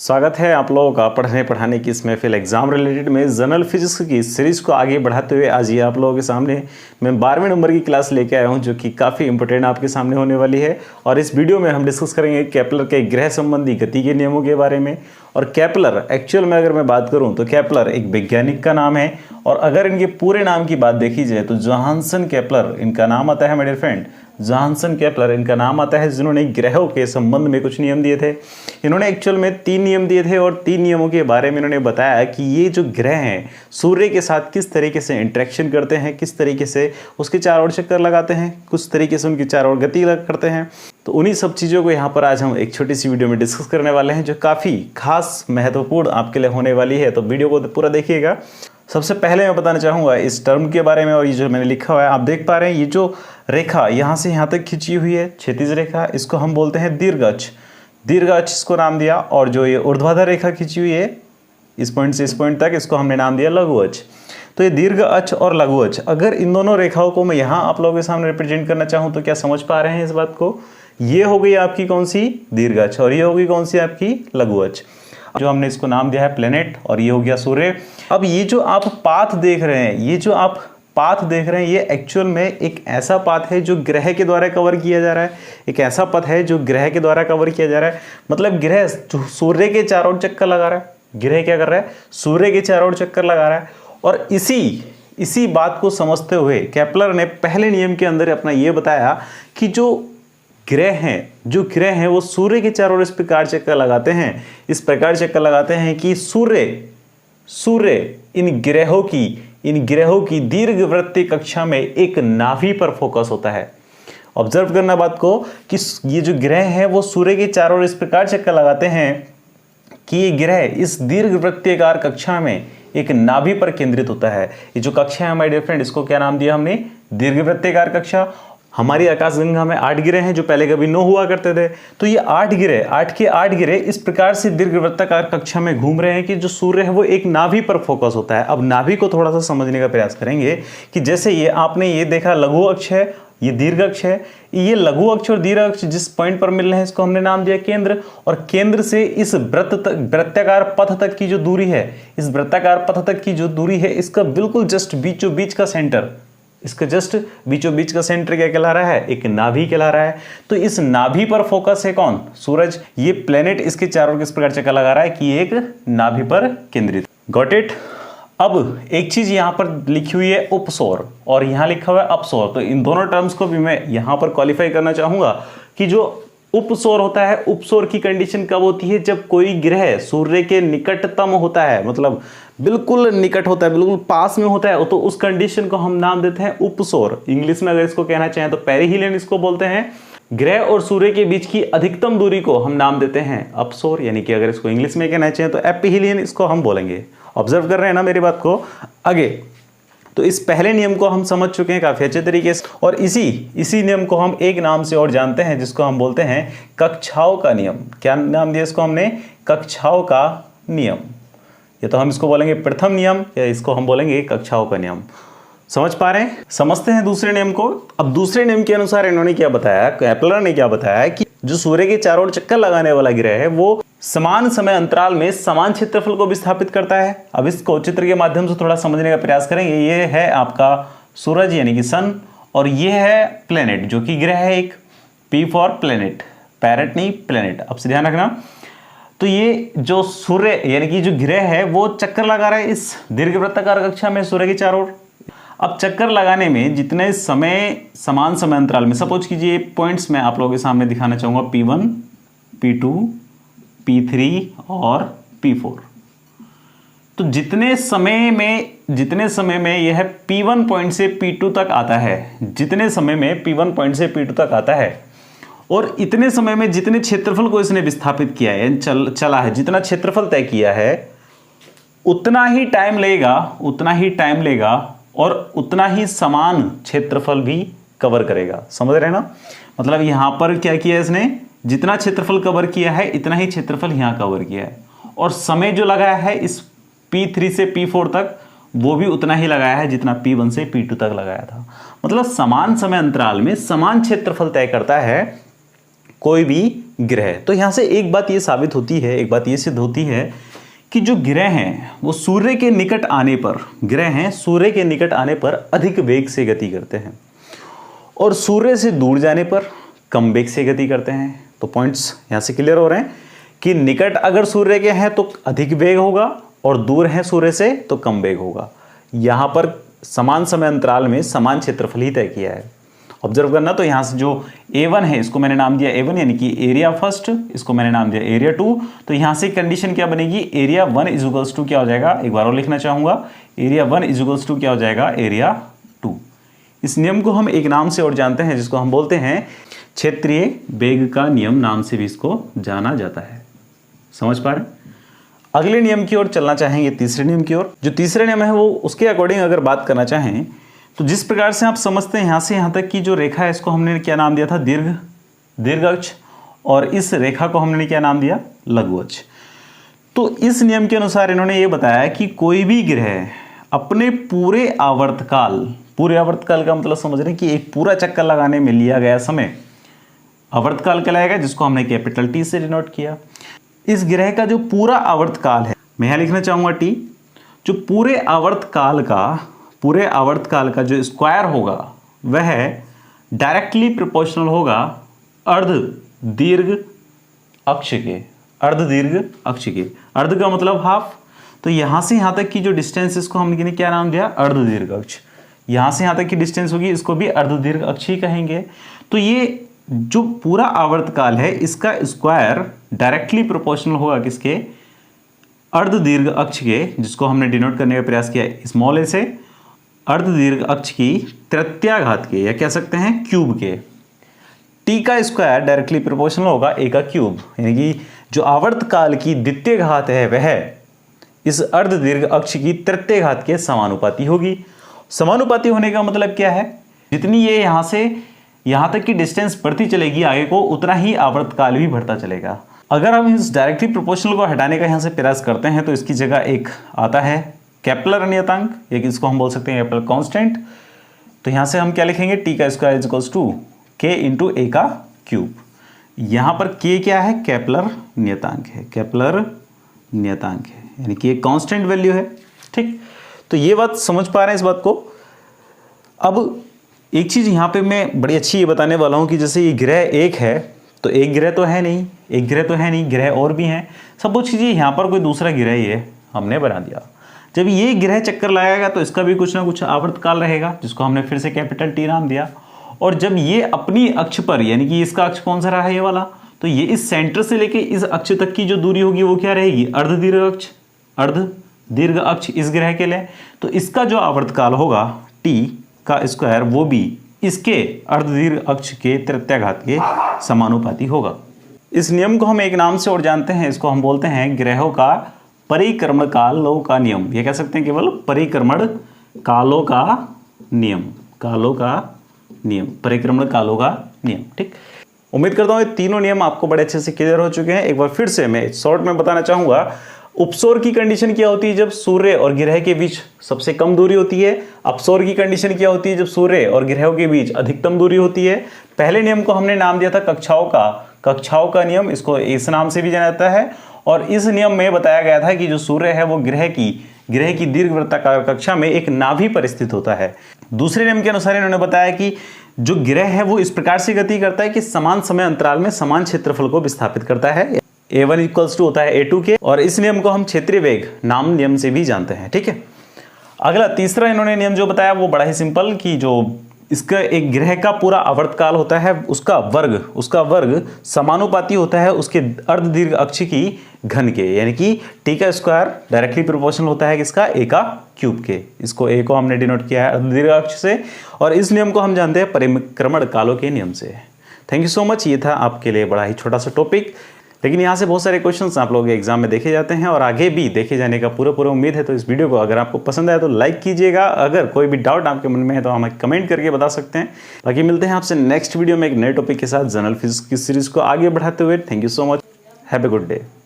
स्वागत है आप लोगों का पढ़ाने की इस महफिल एग्जाम रिलेटेड में जनरल फिजिक्स की सीरीज को आगे बढ़ाते हुए आज ये आप लोगों के सामने मैं 12वें नंबर की क्लास लेके आया हूँ जो कि काफ़ी इंपॉर्टेंट आपके सामने होने वाली है। और इस वीडियो में हम डिस्कस करेंगे केपलर के ग्रह संबंधी गति के नियमों के बारे में। और केपलर एक्चुअल में अगर मैं बात करूँ तो केपलर एक वैज्ञानिक का नाम है, और अगर इनके पूरे नाम की बात देखी जाए तो जोहानसन केपलर इनका नाम आता है। My dear friend, Johannes Kepler इनका नाम आता है जिन्होंने ग्रहों के संबंध में कुछ नियम दिए थे। इन्होंने एक्चुअल में 3 नियम दिए थे और 3 नियमों के बारे में इन्होंने बताया कि ये जो ग्रह हैं सूर्य के साथ किस तरीके से इंटरेक्शन करते हैं, किस तरीके से उसके चारों ओर चक्कर लगाते हैं, कुछ तरीके से उनकी चारों ओर गति करते हैं। तो उन्हीं सब चीज़ों को यहाँ पर आज हम एक छोटी सी वीडियो में डिस्कस करने वाले हैं जो काफ़ी खास महत्वपूर्ण आपके लिए होने वाली है। तो वीडियो को पूरा देखिएगा। सबसे पहले मैं बताना चाहूँगा इस टर्म के बारे में, और ये जो मैंने लिखा हुआ है आप देख पा रहे हैं, ये जो रेखा यहाँ से यहाँ तक खींची हुई है क्षैतिज रेखा, इसको हम बोलते हैं दीर्घ अक्ष। दीर्घ अक्ष इसको नाम दिया। और जो ये ऊर्ध्वाधर रेखा खींची हुई है इस पॉइंट से इस पॉइंट तक, इसको हमने नाम दिया लघु अक्ष। तो ये दीर्घ अक्ष और लघु अक्ष, अगर इन दोनों रेखाओं को मैं यहाँ आप लोगों के सामने रिप्रेजेंट करना चाहूँ तो क्या समझ पा रहे हैं इस बात को? ये हो गई आपकी कौन सी दीर्घ अक्ष और ये हो गई कौन सी आपकी लघु अक्ष, जो हमने इसको नाम दिया है प्लेनेट, और ये हो गया सूर्य। अब ये जो आप पाथ देख रहे हैं, ये जो आप पाथ देख रहे हैं, ये एक्चुअल में एक ऐसा पाथ है जो ग्रह के द्वारा कवर किया जा रहा है। एक ऐसा पथ है जो ग्रह के द्वारा कवर किया जा रहा है। मतलब ग्रह जो सूर्य के चारों ओर चक्कर लगा रहा है, ग्रह क्या कर रहा है? सूर्य के चारों ओर चक्कर लगा रहा है। और इसी बात को समझते हुए केपलर ने पहले नियम के अंदर अपना ये बताया कि जो ग्रह हैं वो सूर्य के चारों ओर इस प्रकार चक्कर लगाते हैं, इस प्रकार चक्कर लगाते हैं कि सूर्य इन ग्रहों की दीर्घवृत्तीय कक्षा में एक नाभि पर फोकस होता है। ऑब्जर्व करना बात को कि ये जो ग्रह हैं वो सूर्य के चारों ओर इस प्रकार चक्कर लगाते हैं कि ये ग्रह इस दीर्घवृत्तीयकार कक्षा में एक नाभि पर केंद्रित होता है। ये जो कक्षा है माय डियर फ्रेंड, इसको क्या नाम दिया हमने? दीर्घवृत्तीयकार कक्षा। हमारी आकाशगंगा में 8 ग्रह हैं जो पहले कभी 9 हुआ करते थे। तो ये 8 के 8 ग्रह इस प्रकार से दीर्घवृत्ताकार कक्षा में घूम रहे हैं कि जो सूर्य है वो एक नाभि पर फोकस होता है। अब नाभि को थोड़ा सा समझने का प्रयास करेंगे कि जैसे ये आपने ये देखा लघु अक्ष है, ये दीर्घ अक्ष है। ये लघु अक्ष और दीर्घ अक्ष जिस पॉइंट पर मिल रहे हैं इसको हमने नाम दिया केंद्र। और केंद्र से इस वृत्ताकार पथ तक की जो दूरी है, इस वृत्ताकार पथ तक की जो दूरी है, इसका बिल्कुल जस्ट बीचों बीच का सेंटर, इसका जस्ट बीचों बीच का सेंटर क्या कहला रहा है? एक नाभि कहला रहा है। तो इस नाभि पर फोकस है कौन? सूरज। ये प्लेनेट इसके चारों ओर किस प्रकार चक्कर लगा रहा है कि एक नाभि पर केंद्रित। Got it? अब एक चीज यहां पर लिखी हुई है उपसौर और यहां लिखा हुआ है अपसौर। तो इन दोनों टर्म्स को भी मैं यहां पर क्वालिफाई करना चाहूंगा कि जो उपसौर होता है, उपसौर की कंडीशन कब होती है? जब कोई ग्रह सूर्य के निकटतम होता है, मतलब बिल्कुल निकट होता है, बिल्कुल पास में होता है, तो उस कंडीशन को हम नाम देते हैं उपसौर। इंग्लिश में अगर इसको कहना चाहें तो पेरिहिलियन इसको बोलते हैं। ग्रह और सूर्य के बीच की अधिकतम दूरी को हम नाम देते हैं अपसौर, यानी कि अगर इसको इंग्लिश में कहना चाहें तो एपिहिलियन इसको हम बोलेंगे। ऑब्जर्व कर रहे हैं ना मेरी बात को? आगे तो इस पहले नियम को हम समझ चुके हैं काफी अच्छे तरीके से, और इसी नियम को हम एक नाम से और जानते हैं जिसको हम बोलते हैं कक्षाओं का नियम। क्या नाम दिया इसको हमने? कक्षाओं का नियम। या तो हम इसको बोलेंगे प्रथम नियम या इसको हम बोलेंगे कक्षाओं का नियम। समझ पा रहे हैं? समझते हैं दूसरे नियम को। अब दूसरे नियम के अनुसार इन्होंने क्या बताया, केपलर ने क्या बताया कि जो सूर्य के चारों ओर चक्कर लगाने वाला ग्रह है वो समान समय अंतराल में समान क्षेत्रफल को विस्थापित करता है। अब इसको चित्र के माध्यम से थोड़ा समझने का प्रयास करेंगे। ये है आपका सूरज यानी कि सन, और ये है प्लेनेट जो कि ग्रह है एक। P फॉर प्लेनेट, पैरेट नहीं प्लेनेट, अब से ध्यान रखना। तो ये जो सूर्य यानी कि जो ग्रह है वो चक्कर लगा रहा है इस दीर्घवृत्ताकार कक्षा में सूर्य के चारों ओर। अब चक्कर लगाने में जितने समय समान समय अंतराल में, सपोज कीजिए पॉइंट्स मैं आप लोगों के सामने दिखाना चाहूंगा P1, P2, P3 और P4। तो जितने समय में यह P1 पॉइंट से P2 तक आता है, जितने समय में P1 पॉइंट से P2 तक आता है, और इतने समय में जितने क्षेत्रफल को इसने विस्थापित किया है, चला है, जितना क्षेत्रफल तय किया है, उतना ही टाइम लेगा और उतना ही समान क्षेत्रफल भी कवर करेगा। समझ रहे हैं ना? मतलब यहां पर क्या किया है इसने? जितना क्षेत्रफल कवर किया है इतना ही क्षेत्रफल यहां कवर किया है, और समय जो लगाया है इस P3 से P4 तक वो भी उतना ही लगाया है जितना P1 से P2 तक लगाया था। मतलब समान समय अंतराल में समान क्षेत्रफल तय करता है कोई भी ग्रह। तो यहाँ से एक बात ये साबित होती है, एक बात ये सिद्ध होती है कि जो ग्रह हैं वो सूर्य के निकट आने पर, ग्रह हैं सूर्य के निकट आने पर अधिक वेग से गति करते हैं और सूर्य से दूर जाने पर कम वेग से गति करते हैं। तो पॉइंट्स यहाँ से क्लियर हो रहे हैं कि निकट अगर सूर्य के हैं तो अधिक वेग होगा और दूर हैं सूर्य से तो कम वेग होगा। यहाँ पर समान समय अंतराल में समान क्षेत्रफल ही तय किया है। ऑब्जर्व करना, तो यहाँ से जो A1 है इसको मैंने नाम दिया A1 यानी कि एरिया फर्स्ट, इसको मैंने नाम दिया एरिया 2। तो यहाँ से कंडीशन क्या बनेगी, एरिया 1 इज इक्वल्स टू क्या हो जाएगा, एक बार और लिखना चाहूँगा, एरिया 1 इज इक्वल्स टू क्या हो जाएगा, एरिया 2। इस नियम को हम एक नाम से और जानते हैं जिसको हम बोलते हैं क्षेत्रीय वेग का नियम, नाम से भी इसको जाना जाता है। समझ पा रहे? अगले नियम की ओर चलना चाहेंगे, तीसरे नियम की ओर। जो तीसरे नियम है वो उसके अकॉर्डिंग अगर बात करना चाहें तो जिस प्रकार से आप समझते हैं यहाँ से यहाँ तक की जो रेखा है इसको हमने क्या नाम दिया था, दीर्घ अक्ष, और इस रेखा को हमने क्या नाम दिया, लघु अक्ष। तो इस नियम के अनुसार इन्होंने ये बताया कि कोई भी ग्रह अपने पूरे आवर्तकाल का मतलब समझ रहे हैं कि एक पूरा चक्कर लगाने में लिया गया समय आवर्तकाल कहलाएगा, जिसको हमने कैपिटल T से डिनोट किया। इस ग्रह का जो पूरा आवर्तकाल है, मैं यहाँ लिखना चाहूँगा T, जो पूरे आवर्तकाल का जो स्क्वायर होगा वह डायरेक्टली प्रोपोर्शनल होगा अर्ध दीर्घ अक्ष के। अर्ध का मतलब हाफ। तो यहाँ से यहाँ तक की जो डिस्टेंस, इसको हमने क्या नाम दिया, अर्ध दीर्घ अक्ष। यहाँ से यहाँ तक की डिस्टेंस होगी, इसको भी अर्ध दीर्घ अक्ष ही कहेंगे। तो ये जो पूरा आवर्तकाल है इसका स्क्वायर डायरेक्टली प्रोपोर्शनल होगा किसके, अर्ध दीर्घ अक्ष के, जिसको हमने डिनोट करने का प्रयास किया स्मॉल ए से, अर्ध दीर्घ अक्ष की तृतीयाघात के, या कह सकते हैं क्यूब के। टी का स्क्वायर डायरेक्टली प्रोपोर्शनल होगा ए का क्यूब, यानी कि जो आवर्तकाल की द्वितीय घात है वह इस अर्ध दीर्घ अक्ष की तृतीय घात के समानुपाती होगी। समानुपाती होने का मतलब क्या है, जितनी ये यहाँ से यहाँ तक की डिस्टेंस बढ़ती चलेगी आगे को, उतना ही आवर्तकाल भी बढ़ता चलेगा। अगर हम इस डायरेक्टली प्रोपोर्शनल को हटाने का यहाँ से प्रयास करते हैं तो इसकी जगह एक आता है केपलर नियतांक, एक इसको हम बोल सकते हैं केपलर कांस्टेंट। तो यहाँ से हम क्या लिखेंगे, टी का स्क्वायर इज इक्वल्स टू के इंटू ए का क्यूब। यहाँ पर के क्या है, केपलर नियतांक है, यानी कि एक कांस्टेंट वैल्यू है। ठीक, तो ये बात समझ पा रहे हैं इस बात को। अब एक चीज़ यहाँ पे मैं बड़ी अच्छी ये बताने वाला हूँ कि जैसे ये ग्रह एक है तो एक ग्रह तो है नहीं, ग्रह और भी हैं। सपोज कीजिए यहाँ पर कोई दूसरा ग्रह ये हमने बना दिया। जब ये ग्रह चक्कर लगाएगा तो इसका भी कुछ ना कुछ आवर्तकाल रहेगा, जिसको हमने फिर से कैपिटल टी नाम दिया। और जब ये अपनी अक्ष पर, यानी कि इसका अक्ष कौन सा रहा है, ये वाला, तो ये इस सेंटर से लेके इस अक्ष तक की जो दूरी होगी वो क्या रहेगी, अर्ध दीर्घ अक्ष इस ग्रह के लिए। तो इसका जो आवर्तकाल होगा टी का स्क्वायर वो भी इसके अर्ध दीर्घ अक्ष के तृतीयाघात के समानुपाती होगा। इस नियम को हम एक नाम से और जानते हैं, इसको हम बोलते हैं ग्रहों का परिक्रमण कालों का नियम। ये कह सकते हैं केवल परिक्रमण कालों का नियम। ठीक, उम्मीद करता हूँ ये तीनों नियम आपको बड़े अच्छे से क्लियर हो चुके हैं। एक बार फिर से मैं शॉर्ट में बताना चाहूंगा, उपसौर की कंडीशन क्या होती है जब सूर्य और ग्रह के बीच सबसे कम दूरी होती है। अपसौर की कंडीशन क्या होती है जब सूर्य और ग्रहों के बीच अधिकतम दूरी होती है। पहले नियम को हमने नाम दिया था कक्षाओं का नियम, इसको इस नाम से भी जाना जाता है। और इस नियम में बताया गया था कि जो सूर्य है वो ग्रह की दीर्घवृत्ताकार कक्षा में एक नाभि पर स्थित होता है। दूसरे नियम के अनुसार इन्होंने बताया कि जो ग्रह है वो इस प्रकार से गति करता है कि समान समय अंतराल में समान क्षेत्रफल को विस्थापित करता है। A1 इक्वल्स टू होता है A2 के, और इस नियम को हम क्षेत्रीय वेग नाम नियम से भी जानते हैं। ठीक है, अगला तीसरा इन्होंने नियम जो बताया वो बड़ा ही सिंपल, कि जो इसका एक ग्रह का पूरा आवर्तकाल होता है उसका वर्ग समानुपाती होता है उसके अर्ध दीर्घ अक्ष की घन के, यानी कि टी का स्क्वायर डायरेक्टली प्रोपोर्शनल होता है किसका, ए का क्यूब के। इसको ए को हमने डिनोट किया है अर्ध दीर्घ अक्ष से, और इस नियम को हम जानते हैं परिक्रमण कालों के नियम से। Thank you so much. ये था आपके लिए बड़ा ही छोटा सा टॉपिक, लेकिन यहाँ से बहुत सारे क्वेश्चंस आप लोगों के एग्जाम में देखे जाते हैं और आगे भी देखे जाने का पूरा उम्मीद है। तो इस वीडियो को अगर आपको पसंद आया तो लाइक कीजिएगा। अगर कोई भी डाउट आपके मन में है तो हमें कमेंट करके बता सकते हैं। बाकी मिलते हैं आपसे नेक्स्ट वीडियो में एक नए टॉपिक के साथ जनरल फिजिक्स की सीरीज को आगे बढ़ाते हुए। Thank you so much, have a good day.